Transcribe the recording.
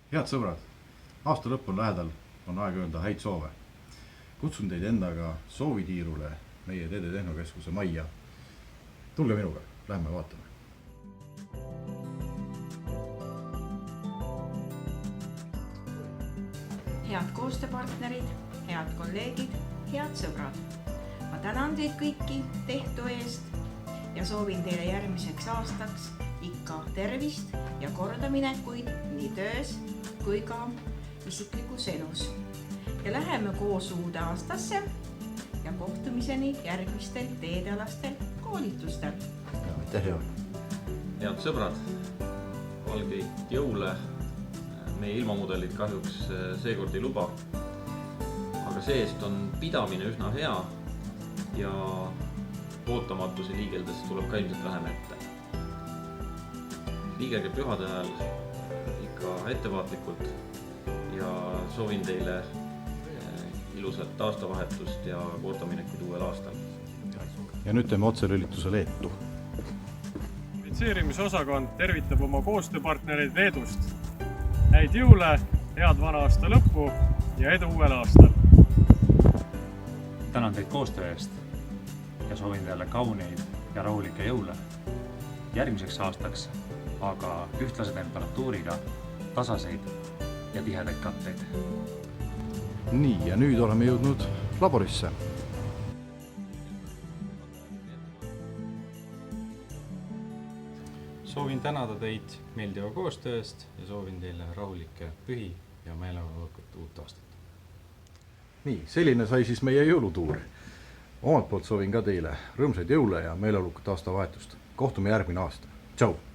Head sõbrad, aasta lõpp on lähedal, on aeg öelda häid soove. Kutsun teid endaga soovitiirule meie TD Tehnokeskuse majja. Tulge minuga, lähme vaatame. Head koostööpartnerid, head kolleegid, head sõbrad. Ma tänan teid kõiki tehtu eest ja soovin teile järgmiseks aastaks ikka tervist ja kordaminekuid nii töös kui ka isiklikus elus. Ja läheme koos uude aastasse ja kohtumiseni järgmistel teedealastel koolitustel. Aitäh, Leo! Head sõbrad, valgeid jõule meie ilmamudelid kahjuks seekord ei luba, aga see-eest on pidamine üsna hea ja ootamatusi liigeldes tuleb ka ilmselt vähem ette. Liigelge pühade ajal ikka ettevaatlikult ja soovin teile ilusat aastavahetust ja kordaminekuid uuel aastal. Ja nüüd teeme otselülituse Leetu. Komplitseerimisosakond tervitab oma koostööpartnereid Leedust. Häid jõule, head vana aasta lõppu ja edu uuel aastal! Tänan teid koostöö eest ja soovin teile kauneid ja rahulikke jõule. Järgmiseks aastaks aga ühtlase temperatuuriga, tasaseid ja tihedaid katteid. Nii, ja nüüd oleme jõudnud laborisse. Soovin tänada teid meeldiva koostöö eest ja soovin teile rahulikke pühi ja meeleolukut uut aastat. Nii, selline sai siis meie jõulutuur. Omalt poolt soovin ka teile rõõmsaid jõule ja meeleolukut aastavahetust. Kohtume järgmine aasta. Tšau!